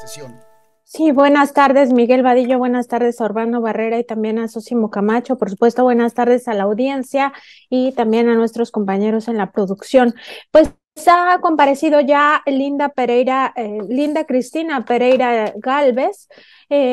Sesión. Sí, buenas tardes, Miguel Vadillo, buenas tardes a Urbano Barrera y también a Sosimo Camacho, por supuesto, buenas tardes a la audiencia y también a nuestros compañeros en la producción. Pues ha comparecido ya Linda Cristina Pereira Galvez.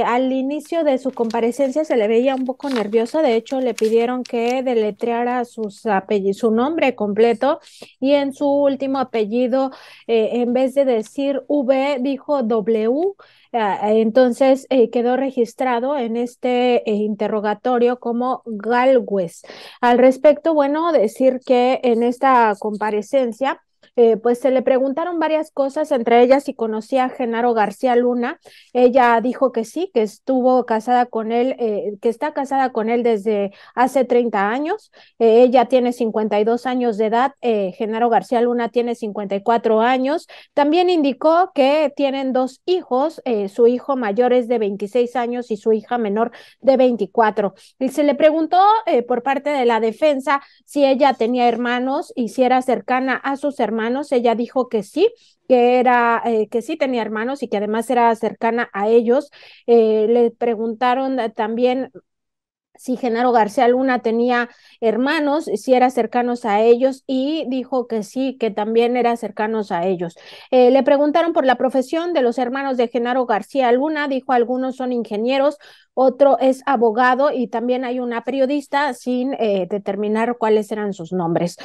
Al inicio de su comparecencia se le veía un poco nerviosa, de hecho le pidieron que deletreara su nombre completo y en su último apellido, en vez de decir V, dijo W. Entonces quedó registrado en este interrogatorio como Galwes. Al respecto, bueno, decir que en esta comparecencia, pues se le preguntaron varias cosas, entre ellas si conocía a Genaro García Luna. Ella dijo que sí, que estuvo casada con él, que está casada con él desde hace 30 años. Ella tiene 52 años de edad, Genaro García Luna tiene 54 años. También indicó que tienen dos hijos, su hijo mayor es de 26 años y su hija menor de 24. Y se le preguntó por parte de la defensa si ella tenía hermanos y si era cercana a sus hermanos. Ella dijo que sí tenía hermanos y que además era cercana a ellos. Le preguntaron también si Genaro García Luna tenía hermanos, si era cercanos a ellos y dijo que sí, que también era cercanos a ellos. Le preguntaron por la profesión de los hermanos de Genaro García Luna, dijo algunos son ingenieros, otro es abogado y también hay una periodista sin determinar cuáles eran sus nombres.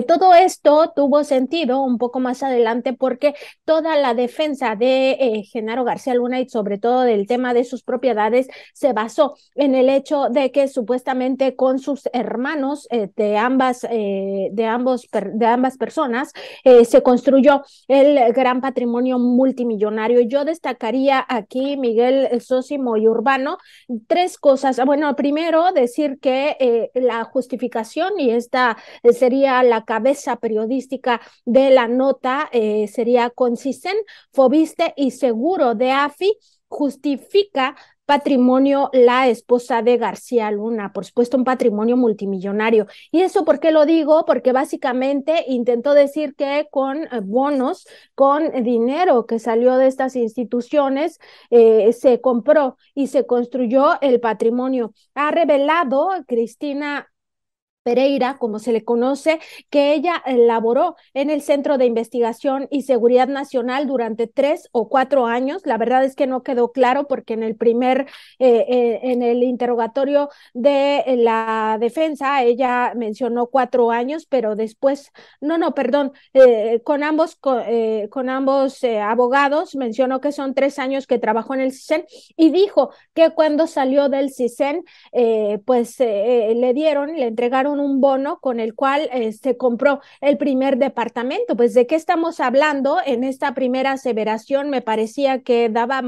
Todo esto tuvo sentido un poco más adelante porque toda la defensa de Genaro García Luna y sobre todo del tema de sus propiedades se basó en el hecho de que supuestamente con sus hermanos de ambas personas se construyó el gran patrimonio multimillonario. Yo destacaría aquí, Miguel Sósimo y Urbano, tres cosas. Bueno, primero decir que la justificación, y esta sería la cabeza periodística de la nota, sería consisten, Fobiste y Seguro de AFI justifica patrimonio la esposa de García Luna, por supuesto un patrimonio multimillonario. ¿Y eso por qué lo digo? Porque básicamente intentó decir que con bonos, con dinero que salió de estas instituciones, se compró y se construyó el patrimonio. Ha revelado Cristina Pereira, como se le conoce, que ella laboró en el Centro de Investigación y Seguridad Nacional durante 3 o 4 años. La verdad es que no quedó claro porque en el interrogatorio de la defensa, ella mencionó 4 años, pero después, no, perdón, con ambos abogados mencionó que son 3 años que trabajó en el CISEN y dijo que cuando salió del CISEN, le entregaron un bono con el cual se compró el primer departamento. Pues de qué estamos hablando en esta primera aseveración, me parecía que daba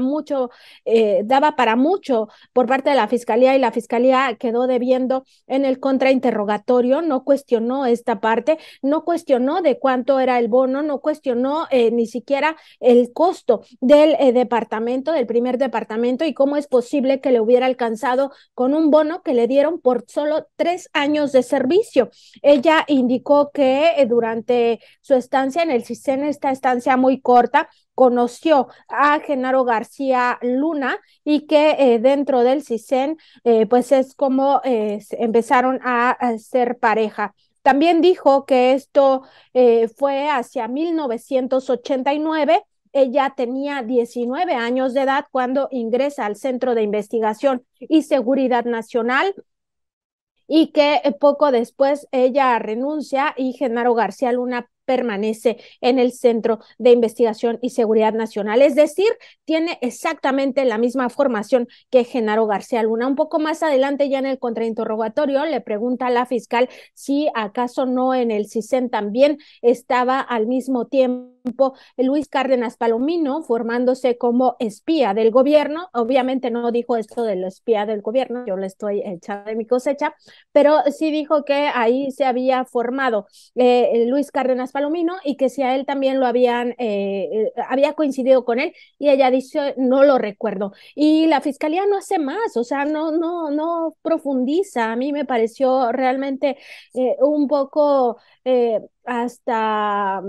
para mucho por parte de la fiscalía y la fiscalía quedó debiendo en el contrainterrogatorio, no cuestionó esta parte, no cuestionó de cuánto era el bono, no cuestionó ni siquiera el costo del departamento, del primer departamento y cómo es posible que le hubiera alcanzado con un bono que le dieron por solo 3 años de servicio. Ella indicó que durante su estancia en el CISEN, esta estancia muy corta, conoció a Genaro García Luna y que dentro del CISEN, pues es como empezaron a ser pareja. También dijo que esto fue hacia 1989. Ella tenía 19 años de edad cuando ingresa al Centro de Investigación y Seguridad Nacional y que poco después ella renuncia y Genaro García Luna permanece en el Centro de Investigación y Seguridad Nacional. Es decir, tiene exactamente la misma formación que Genaro García Luna. Un poco más adelante, ya en el contrainterrogatorio, le pregunta a la fiscal si acaso no en el CISEN también estaba al mismo tiempo Luis Cárdenas Palomino formándose como espía del gobierno. Obviamente no dijo esto del espía del gobierno, yo le estoy echando de mi cosecha, pero sí dijo que ahí se había formado Luis Cárdenas Palomino y que si a él también había coincidido con él y ella dice, no lo recuerdo. Y la fiscalía no hace más, o sea, no profundiza. A mí me pareció realmente un poco hasta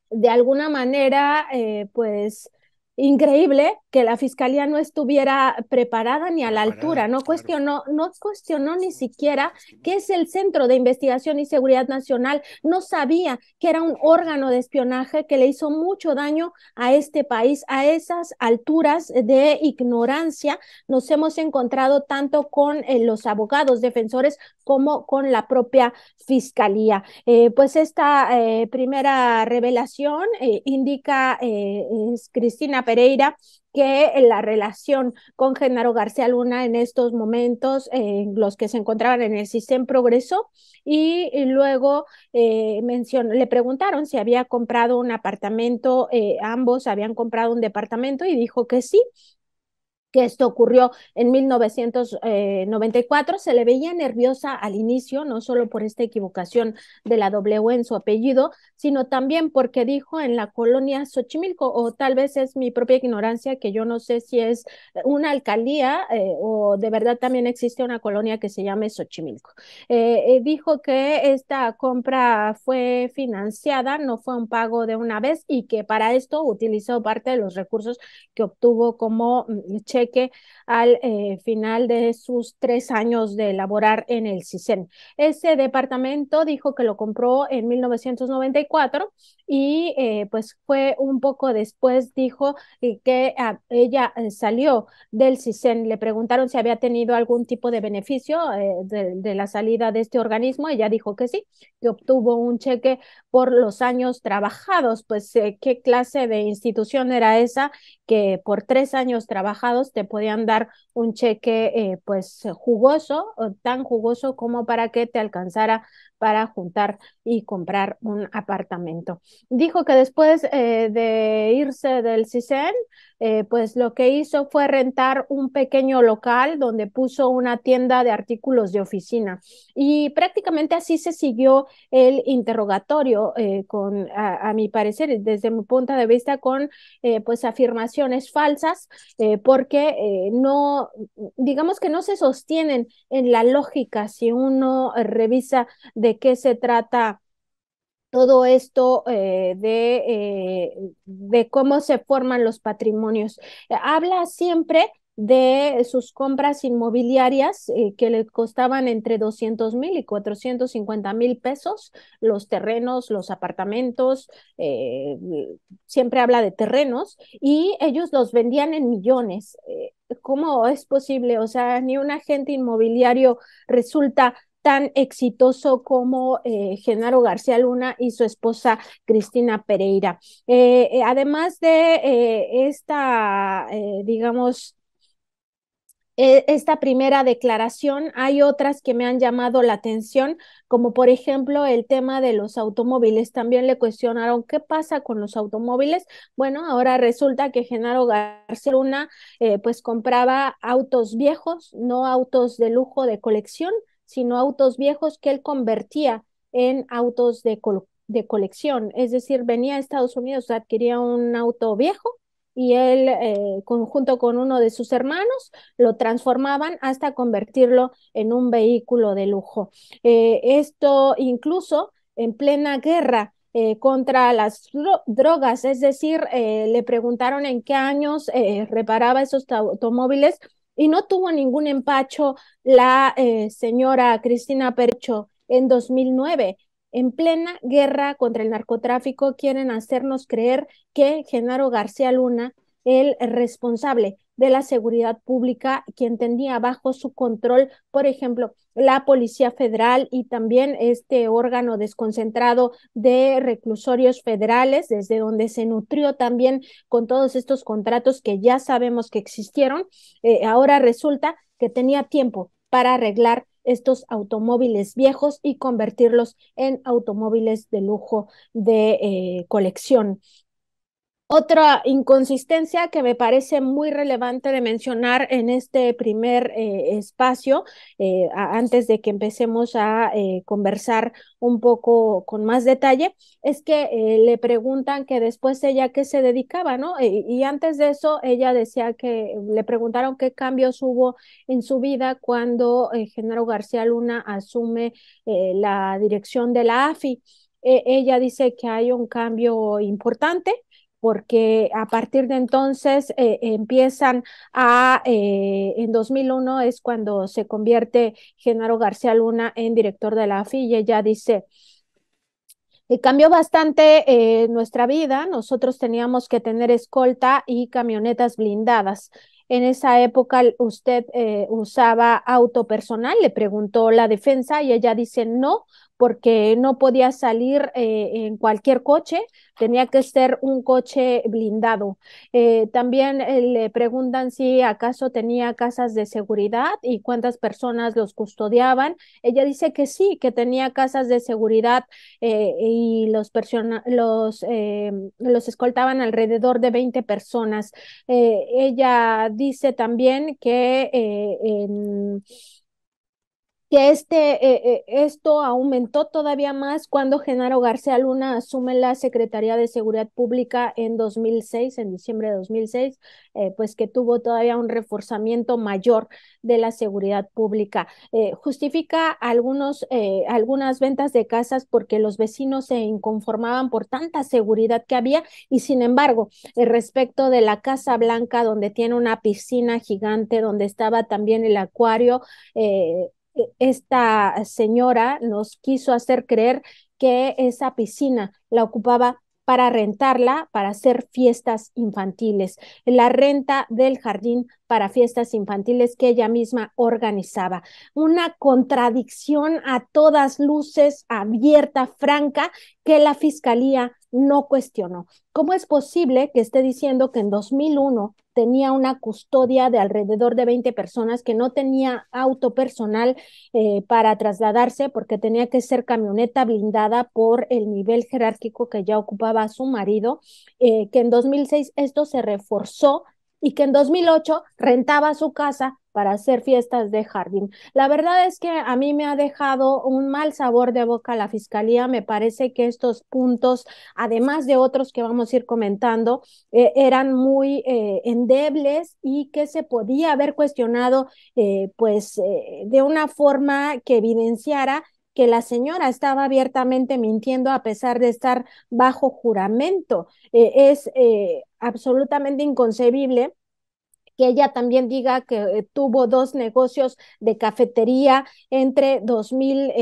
de alguna manera, pues increíble que la fiscalía no estuviera preparada ni a la Preparada, altura, claro. no cuestionó ni siquiera qué es el Centro de Investigación y Seguridad Nacional, no sabía que era un órgano de espionaje que le hizo mucho daño a este país. A esas alturas de ignorancia nos hemos encontrado tanto con los abogados defensores como con la propia fiscalía. Pues esta primera revelación indica, es Cristina Pereira, que la relación con Genaro García Luna en estos momentos, los que se encontraban en el CISEN, progresó y luego le preguntaron si había comprado un apartamento, ambos habían comprado un departamento y dijo que sí, que esto ocurrió en 1994. Se le veía nerviosa al inicio, no solo por esta equivocación de la W en su apellido, sino también porque dijo en la colonia Xochimilco, o tal vez es mi propia ignorancia, que yo no sé si es una alcaldía o de verdad también existe una colonia que se llame Xochimilco. Dijo que esta compra fue financiada, no fue un pago de una vez y que para esto utilizó parte de los recursos que obtuvo como cheque al final de sus 3 años de laborar en el CISEN. Ese departamento dijo que lo compró en 1994 y pues fue un poco después, dijo que ella salió del CISEN. Le preguntaron si había tenido algún tipo de beneficio de la salida de este organismo. Ella dijo que sí, que obtuvo un cheque por los años trabajados. Pues, ¿qué clase de institución era esa que por 3 años trabajados te podían dar un cheque pues jugoso, tan jugoso como para que te alcanzara para juntar y comprar un apartamento? Dijo que después de irse del CISEN, pues lo que hizo fue rentar un pequeño local donde puso una tienda de artículos de oficina y prácticamente así se siguió el interrogatorio, a mi parecer, desde mi punto de vista, con pues afirmaciones falsas, porque no, digamos que no se sostienen en la lógica si uno revisa de qué se trata todo esto, de cómo se forman los patrimonios. Habla siempre de sus compras inmobiliarias que le costaban entre 200,000 y 450,000 pesos, los terrenos, los apartamentos, eh, siempre habla de terrenos y ellos los vendían en millones. ¿Cómo es posible? O sea, ni un agente inmobiliario resulta tan exitoso como Genaro García Luna y su esposa Cristina Pereira. Además de digamos, esta primera declaración, hay otras que me han llamado la atención, como por ejemplo el tema de los automóviles. También le cuestionaron qué pasa con los automóviles. Bueno, ahora resulta que Genaro García Luna pues compraba autos viejos, no autos de lujo de colección, sino autos viejos que él convertía en autos de colección. Es decir, venía a Estados Unidos, adquiría un auto viejo y él, junto con uno de sus hermanos, lo transformaban hasta convertirlo en un vehículo de lujo. Esto incluso en plena guerra contra las drogas, es decir, le preguntaron en qué años reparaba esos automóviles y no tuvo ningún empacho la señora Cristina Percho en 2009. En plena guerra contra el narcotráfico, quieren hacernos creer que Genaro García Luna, el responsable de la seguridad pública, quien tenía bajo su control, por ejemplo, la Policía Federal y también este órgano desconcentrado de reclusorios federales, desde donde se nutrió también con todos estos contratos que ya sabemos que existieron. Ahora resulta que tenía tiempo para arreglar estos automóviles viejos y convertirlos en automóviles de lujo de colección. Otra inconsistencia que me parece muy relevante de mencionar en este primer espacio, antes de que empecemos a conversar un poco con más detalle, es que le preguntan que después ella qué se dedicaba, ¿no? Y antes de eso, ella decía que le preguntaron qué cambios hubo en su vida cuando Genaro García Luna asume la dirección de la AFI. Ella dice que hay un cambio importante, porque a partir de entonces empiezan en 2001 es cuando se convierte Genaro García Luna en director de la AFI y ella dice, cambió bastante nuestra vida. Nosotros teníamos que tener escolta y camionetas blindadas. En esa época usted usaba auto personal, le preguntó la defensa y ella dice no, porque no podía salir en cualquier coche, tenía que ser un coche blindado. También le preguntan si acaso tenía casas de seguridad y cuántas personas los custodiaban. Ella dice que sí, que tenía casas de seguridad y los escoltaban alrededor de 20 personas. Ella dice también que esto aumentó todavía más cuando Genaro García Luna asume la Secretaría de Seguridad Pública en 2006, en diciembre de 2006, pues que tuvo todavía un reforzamiento mayor de la seguridad pública. Justifica algunas ventas de casas porque los vecinos se inconformaban por tanta seguridad que había y sin embargo, respecto de la Casa Blanca, donde tiene una piscina gigante, donde estaba también el acuario, esta señora nos quiso hacer creer que esa piscina la ocupaba para rentarla, para hacer fiestas infantiles, la renta del jardín para fiestas infantiles que ella misma organizaba. Una contradicción a todas luces, abierta, franca, que la fiscalía no cuestionó. ¿Cómo es posible que esté diciendo que en 2001 tenía una custodia de alrededor de 20 personas, que no tenía auto personal para trasladarse porque tenía que ser camioneta blindada por el nivel jerárquico que ya ocupaba su marido, que en 2006 esto se reforzó y que en 2008 rentaba su casa para hacer fiestas de jardín? La verdad es que a mí me ha dejado un mal sabor de boca la fiscalía. Me parece que estos puntos, además de otros que vamos a ir comentando, eran muy endebles y que se podía haber cuestionado de una forma que evidenciara que la señora estaba abiertamente mintiendo a pesar de estar bajo juramento. Es absolutamente inconcebible que ella también diga que tuvo dos negocios de cafetería entre 2000,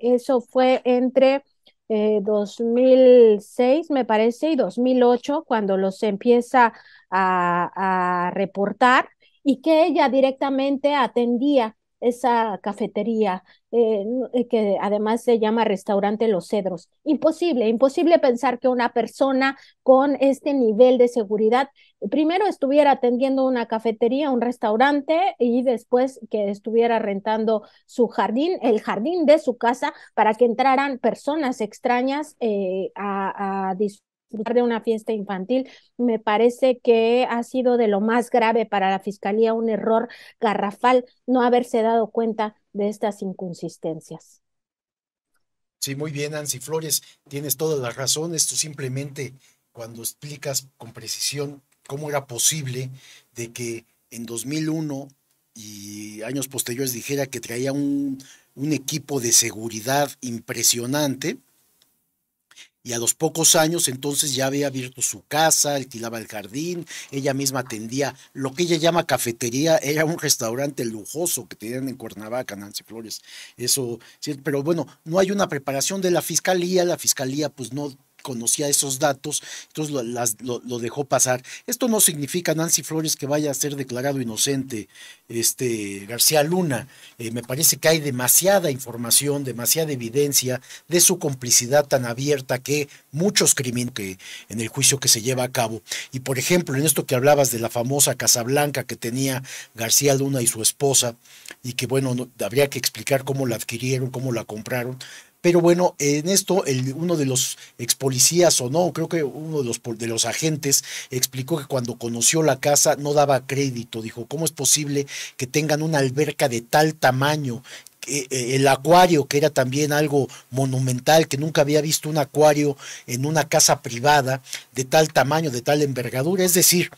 eso fue entre 2006, me parece, y 2008, cuando los empieza a reportar, y que ella directamente atendía esa cafetería, que además se llama Restaurante Los Cedros. Imposible, imposible pensar que una persona con este nivel de seguridad primero estuviera atendiendo una cafetería, un restaurante y después que estuviera rentando su jardín, el jardín de su casa, para que entraran personas extrañas a disfrutar de una fiesta infantil. Me parece que ha sido de lo más grave para la fiscalía, un error garrafal no haberse dado cuenta de estas inconsistencias. Sí, muy bien, Nancy Flores, tienes toda la razón. Esto simplemente cuando explicas con precisión cómo era posible de que en 2001 y años posteriores dijera que traía un equipo de seguridad impresionante y a los pocos años entonces ya había abierto su casa, alquilaba el jardín, ella misma atendía lo que ella llama cafetería, era un restaurante lujoso que tenían en Cuernavaca, Nancy Flores. Eso, sí, pero bueno, no hay una preparación de la fiscalía pues no conocía esos datos, entonces lo dejó pasar. Esto no significa, Nancy Flores, que vaya a ser declarado inocente García Luna. Me parece que hay demasiada información, demasiada evidencia de su complicidad tan abierta que muchos crímenes que en el juicio que se lleva a cabo. Y por ejemplo, en esto que hablabas de la famosa Casa Blanca que tenía García Luna y su esposa, y que bueno, habría que explicar cómo la adquirieron, cómo la compraron. Pero bueno, en esto uno de los ex policías o no, creo que uno de los agentes explicó que cuando conoció la casa no daba crédito. Dijo, ¿cómo es posible que tengan una alberca de tal tamaño? El acuario, que era también algo monumental, que nunca había visto un acuario en una casa privada de tal tamaño, de tal envergadura. Es decir,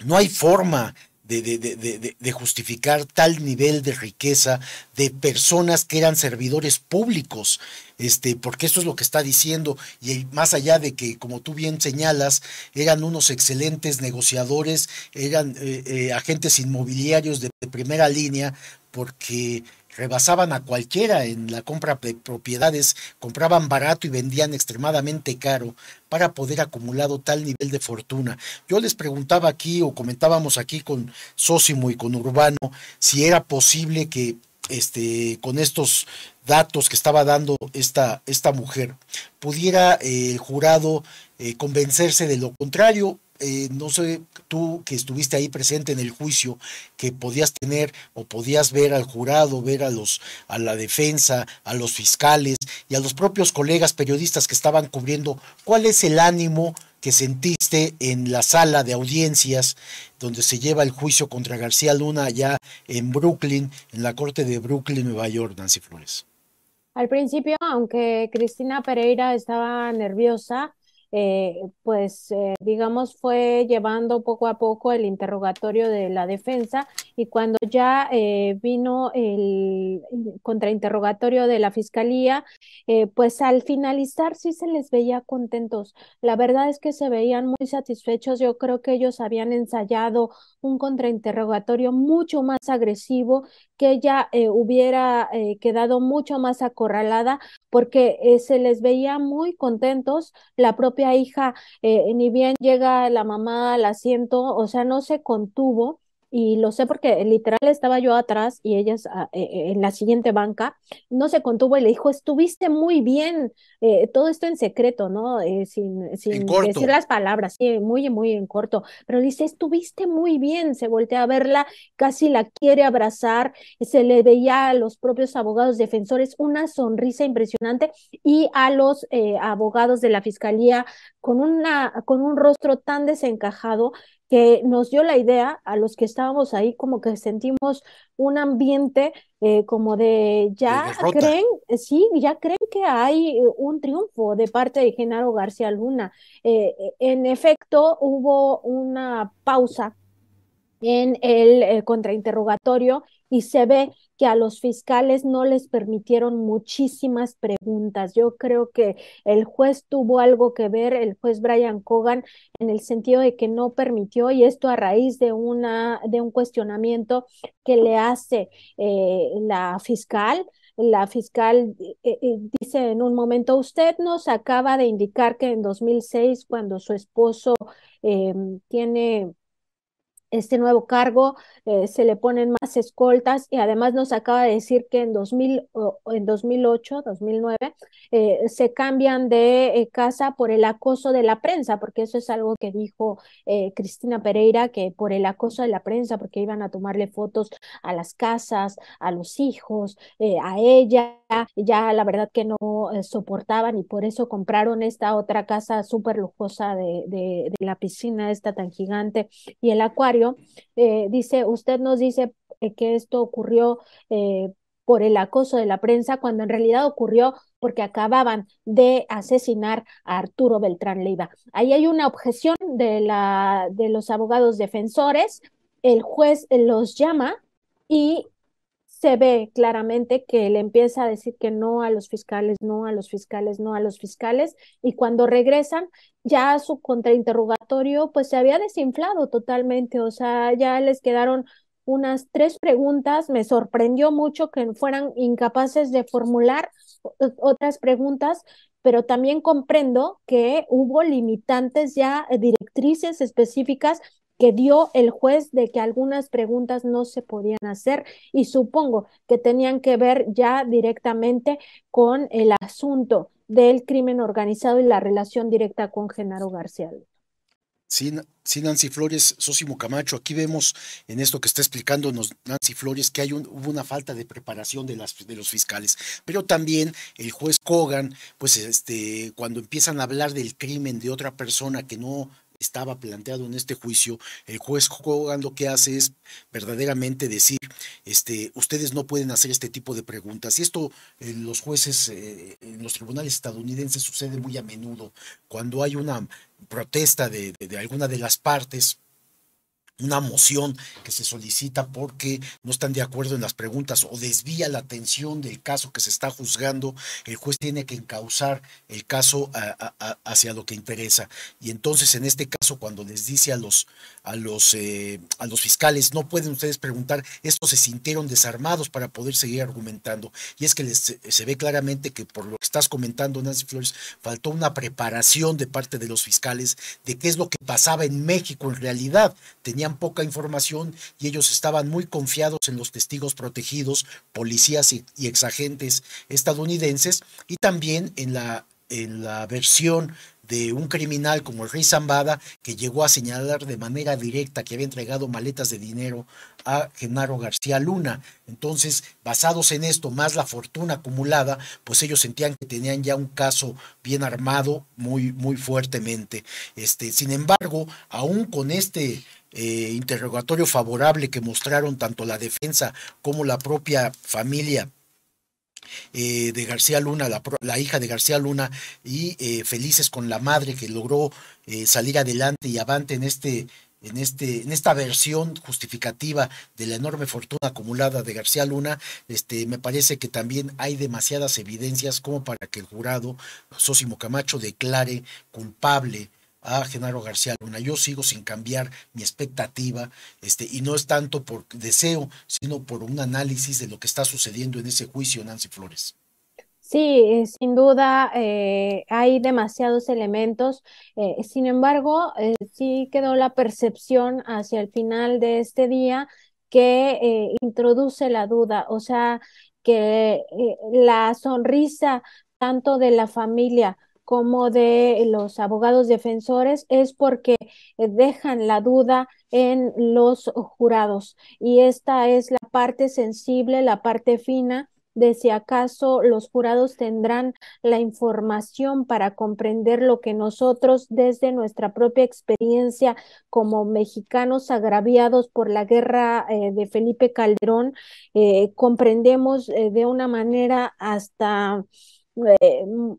no hay forma de justificar tal nivel de riqueza de personas que eran servidores públicos, porque esto es lo que está diciendo, y más allá de que, como tú bien señalas, eran unos excelentes negociadores, eran agentes inmobiliarios de primera línea, porque rebasaban a cualquiera en la compra de propiedades, compraban barato y vendían extremadamente caro para poder acumular tal nivel de fortuna. Yo les preguntaba aquí o comentábamos aquí con Sósimo y con Urbano si era posible que con estos datos que estaba dando esta mujer, pudiera el jurado convencerse de lo contrario. No sé, tú que estuviste ahí presente en el juicio, que podías tener o podías ver al jurado, ver a la defensa, a los fiscales y a los propios colegas periodistas que estaban cubriendo, ¿cuál es el ánimo que sentiste en la sala de audiencias donde se lleva el juicio contra García Luna allá en Brooklyn, en la corte de Brooklyn, Nueva York, Nancy Flores? Al principio, aunque Cristina Pereira estaba nerviosa, pues digamos fue llevando poco a poco el interrogatorio de la defensa y cuando ya vino el contrainterrogatorio de la fiscalía, pues al finalizar sí se les veía contentos. La verdad es que se veían muy satisfechos. Yo creo que ellos habían ensayado un contrainterrogatorio mucho más agresivo, que ella hubiera quedado mucho más acorralada porque se les veía muy contentos. La propia hija, ni bien llega la mamá al asiento, o sea, no se contuvo. Y lo sé porque literal estaba yo atrás y ellas en la siguiente banca, no se contuvo y le dijo, estuviste muy bien, todo esto en secreto, ¿no? En Sin decir corto, las palabras, sí, muy, muy en corto, pero le dice, estuviste muy bien, se voltea a verla, casi la quiere abrazar, se le veía a los propios abogados defensores una sonrisa impresionante y a los abogados de la fiscalía con un rostro tan desencajado que nos dio la idea a los que estábamos ahí, como que sentimos un ambiente como de de ya derrota. creen, sí, ya creen que hay un triunfo de parte de Genaro García Luna. En efecto, hubo una pausa en el contrainterrogatorio y se ve que a los fiscales no les permitieron muchísimas preguntas. Yo creo que el juez tuvo algo que ver, el juez Brian Cogan, en el sentido de que no permitió, y esto a raíz de un cuestionamiento que le hace la fiscal. La fiscal dice en un momento, usted nos acaba de indicar que en 2006, cuando su esposo eh, tiene este nuevo cargo, se le ponen más escoltas y además nos acaba de decir que en 2000, o en 2008, 2009, se cambian de casa por el acoso de la prensa, porque eso es algo que dijo Cristina Pereira, que por el acoso de la prensa, porque iban a tomarle fotos a las casas, a los hijos, a ella, ya la verdad que no soportaban y por eso compraron esta otra casa súper lujosa de la piscina esta tan gigante y el acuario. Dice, usted nos dice que esto ocurrió por el acoso de la prensa, cuando en realidad ocurrió porque acababan de asesinar a Arturo Beltrán Leiva. Ahí hay una objeción de los abogados defensores, el juez los llama y se ve claramente que le empieza a decir que no a los fiscales, no a los fiscales, no a los fiscales, y cuando regresan, ya su contrainterrogatorio pues se había desinflado totalmente, o sea, ya les quedaron unas tres preguntas, me sorprendió mucho que fueran incapaces de formular otras preguntas, pero también comprendo que hubo limitantes ya, directrices específicas que dio el juez de que algunas preguntas no se podían hacer y supongo que tenían que ver ya directamente con el asunto del crimen organizado y la relación directa con Genaro García. Sí, sí, Nancy Flores, Sósimo Camacho, aquí vemos en esto que está explicándonos Nancy Flores que hubo una falta de preparación de los fiscales, pero también el juez Kogan, pues cuando empiezan a hablar del crimen de otra persona que no estaba planteado en este juicio, el juez Kogan lo que hace es verdaderamente decir, ustedes no pueden hacer este tipo de preguntas. Y esto los jueces en los tribunales estadounidenses sucede muy a menudo cuando hay una protesta de alguna de las partes, una moción que se solicita porque no están de acuerdo en las preguntas o desvía la atención del caso que se está juzgando, el juez tiene que encauzar el caso hacia lo que interesa. Y entonces en este caso, cuando les dice a los fiscales, no pueden ustedes preguntar, estos se sintieron desarmados para poder seguir argumentando. Y es que se ve claramente que, por lo que estás comentando, Nancy Flores, faltó una preparación de parte de los fiscales de qué es lo que pasaba en México en realidad. Tenían poca información y ellos estaban muy confiados en los testigos protegidos, policías y exagentes estadounidenses, y también en la versión de un criminal como el Rey Zambada, que llegó a señalar de manera directa que había entregado maletas de dinero a Genaro García Luna. Entonces, basados en esto, más la fortuna acumulada, pues ellos sentían que tenían ya un caso bien armado muy fuertemente. Sin embargo, aún con interrogatorio favorable que mostraron tanto la defensa como la propia familia de García Luna, la hija de García Luna, y felices con la madre que logró salir adelante y avante en esta versión justificativa de la enorme fortuna acumulada de García Luna. Me parece que también hay demasiadas evidencias como para que el jurado Sósimo Camacho declare culpable a Genaro García Luna. Yo sigo sin cambiar mi expectativa, y no es tanto por deseo, sino por un análisis de lo que está sucediendo en ese juicio, Nancy Flores. Sí, sin duda hay demasiados elementos. Sin embargo, sí quedó la percepción hacia el final de este día que introduce la duda, o sea, que la sonrisa tanto de la familia como de los abogados defensores es porque dejan la duda en los jurados. Y esta es la parte sensible, la parte fina de si acaso los jurados tendrán la información para comprender lo que nosotros desde nuestra propia experiencia como mexicanos agraviados por la guerra de Felipe Calderón, comprendemos de una manera hasta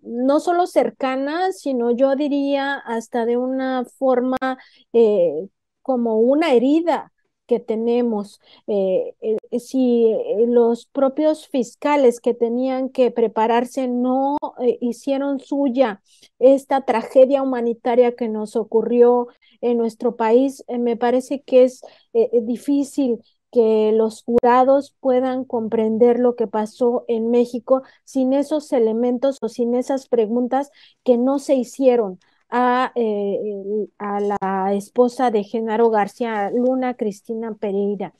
no solo cercana, sino yo diría hasta de una forma eh, como una herida que tenemos. Si los propios fiscales que tenían que prepararse no hicieron suya esta tragedia humanitaria que nos ocurrió en nuestro país, me parece que es difícil que los jurados puedan comprender lo que pasó en México sin esos elementos o sin esas preguntas que no se hicieron a la esposa de Genaro García Luna, Cristina Pereira.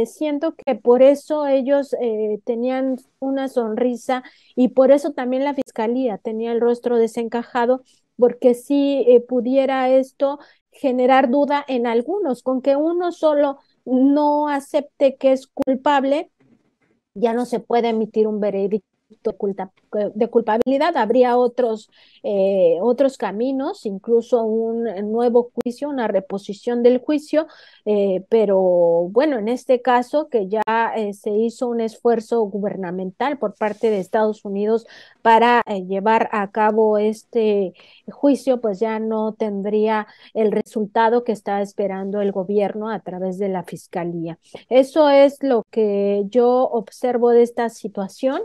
Siento que por eso ellos tenían una sonrisa y por eso también la fiscalía tenía el rostro desencajado, porque si pudiera esto generar duda en algunos, con que uno solo no acepte que es culpable, ya no se puede emitir un veredicto de culpabilidad. Habría otros caminos, incluso un nuevo juicio, una reposición del juicio, pero bueno, en este caso que ya se hizo un esfuerzo gubernamental por parte de Estados Unidos para llevar a cabo este juicio, pues ya no tendría el resultado que está esperando el gobierno a través de la fiscalía. Eso es lo que yo observo de esta situación,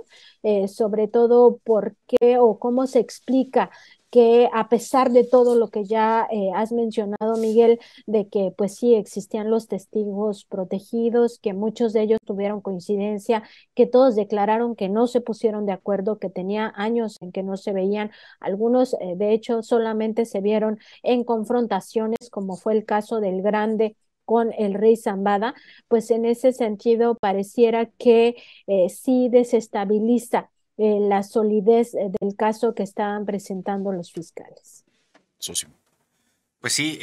sobre todo por qué o cómo se explica que a pesar de todo lo que ya has mencionado, Miguel, de que pues sí existían los testigos protegidos, que muchos de ellos tuvieron coincidencia, que todos declararon que no se pusieron de acuerdo, que tenía años en que no se veían, algunos de hecho solamente se vieron en confrontaciones, como fue el caso del Grande con el Rey Zambada, pues en ese sentido pareciera que sí desestabiliza la solidez del caso que estaban presentando los fiscales. Socio. Pues sí,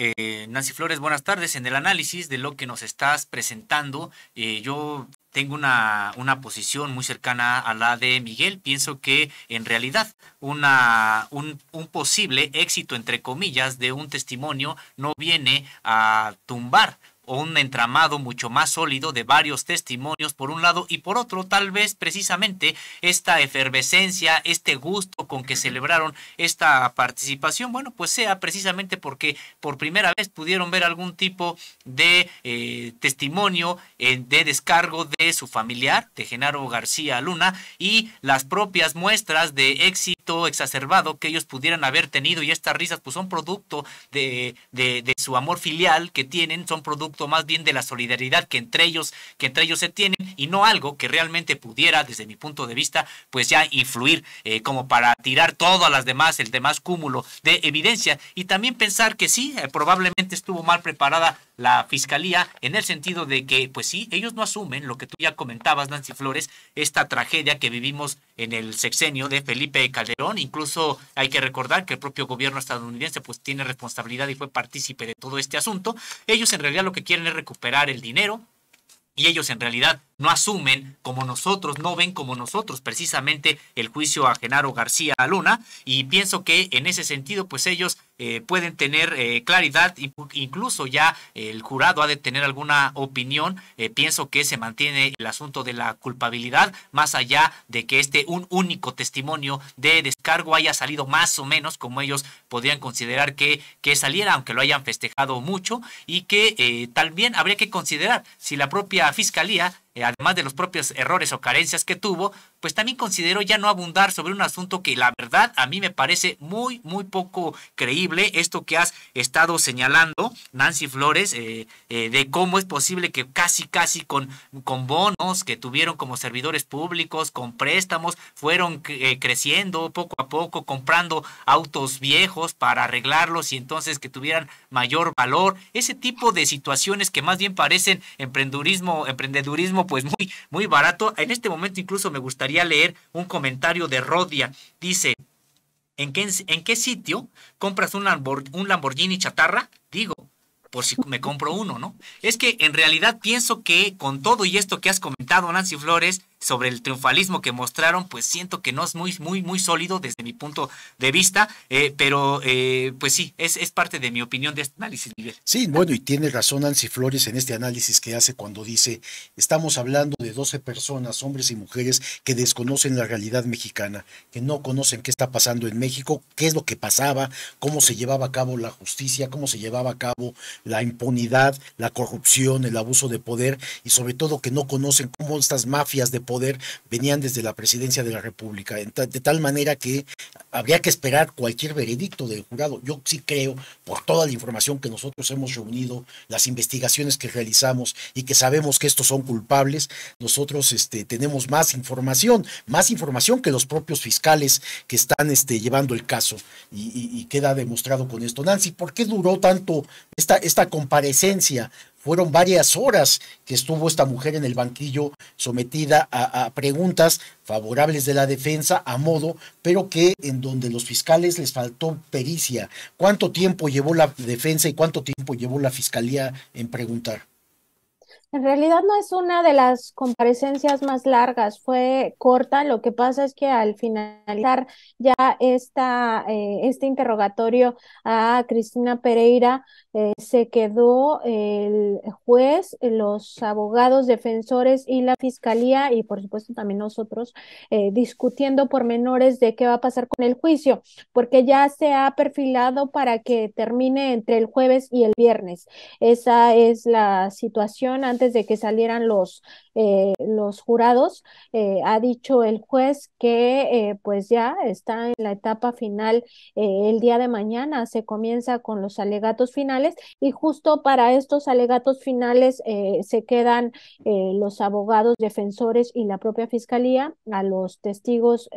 Nancy Flores, buenas tardes. En el análisis de lo que nos estás presentando, yo tengo una posición muy cercana a la de Miguel. Pienso que en realidad un posible éxito, entre comillas, de un testimonio no viene a tumbar un entramado mucho más sólido de varios testimonios por un lado y por otro tal vez precisamente esta efervescencia, este gusto con que celebraron esta participación, bueno, pues sea precisamente porque por primera vez pudieron ver algún tipo de testimonio de descargo de su familiar, de Genaro García Luna, y las propias muestras de éxito exacerbado que ellos pudieran haber tenido, y estas risas pues son producto de su amor filial que tienen, son producto más bien de la solidaridad que entre ellos se tienen, y no algo que realmente pudiera, desde mi punto de vista, pues ya influir como para tirar todo a las demás, el demás cúmulo de evidencia. Y también pensar que sí, probablemente estuvo mal preparada la fiscalía en el sentido de que, pues sí, ellos no asumen lo que tú ya comentabas, Nancy Flores, esta tragedia que vivimos en el sexenio de Felipe Calderón. Incluso hay que recordar que el propio gobierno estadounidense pues tiene responsabilidad y fue partícipe de todo este asunto. Ellos en realidad lo que quieren es recuperar el dinero, y ellos en realidad no asumen como nosotros, no ven como nosotros precisamente el juicio a Genaro García Luna, y pienso que en ese sentido pues ellos pueden tener claridad, incluso ya el jurado ha de tener alguna opinión. Pienso que se mantiene el asunto de la culpabilidad, más allá de que un único testimonio de descargo haya salido más o menos como ellos podrían considerar que saliera, aunque lo hayan festejado mucho, y que también habría que considerar si la propia fiscalía, además de los propios errores o carencias que tuvo, pues también considero ya no abundar sobre un asunto que la verdad a mí me parece muy, muy poco creíble, esto que has estado señalando, Nancy Flores, de cómo es posible que casi con bonos que tuvieron como servidores públicos, con préstamos, fueron creciendo poco a poco, comprando autos viejos para arreglarlos y entonces que tuvieran mayor valor, ese tipo de situaciones que más bien parecen emprendedurismo pues muy, muy barato. En este momento incluso me gustaría leer un comentario de Rodia. Dice: ¿En qué sitio compras un Lamborghini chatarra? Digo, por si me compro uno, ¿no? Es que en realidad pienso que con todo y esto que has comentado, Nancy Flores, sobre el triunfalismo que mostraron, pues siento que no es muy sólido desde mi punto de vista, pero pues sí, es parte de mi opinión de este análisis, Miguel. Sí, bueno, y tiene razón Nancy Flores en este análisis que hace cuando dice, estamos hablando de 12 personas, hombres y mujeres, que desconocen la realidad mexicana, que no conocen qué está pasando en México, qué es lo que pasaba, cómo se llevaba a cabo la justicia, cómo se llevaba a cabo la impunidad, la corrupción, el abuso de poder, y sobre todo que no conocen cómo estas mafias de poder venían desde la presidencia de la República, de tal manera que habría que esperar cualquier veredicto del jurado. Yo sí creo, por toda la información que nosotros hemos reunido, las investigaciones que realizamos y que sabemos que estos son culpables, nosotros tenemos más información que los propios fiscales que están llevando el caso, y queda demostrado con esto. Nancy, ¿por qué duró tanto esta comparecencia? Fueron varias horas que estuvo esta mujer en el banquillo sometida a preguntas favorables de la defensa a modo, pero que en donde los fiscales les faltó pericia. ¿Cuánto tiempo llevó la defensa y cuánto tiempo llevó la fiscalía en preguntar? En realidad no es una de las comparecencias más largas, fue corta. Lo que pasa es que al finalizar ya este interrogatorio a Cristina Pereira, se quedó el juez, los abogados defensores y la fiscalía, y por supuesto también nosotros, discutiendo pormenores de qué va a pasar con el juicio, porque ya se ha perfilado para que termine entre el jueves y el viernes. Esa es la situación antes de que salieran los jurados. Ha dicho el juez que pues ya está en la etapa final. El día de mañana se comienza con los alegatos finales, y justo para estos alegatos finales se quedan los abogados defensores y la propia fiscalía. A los testigos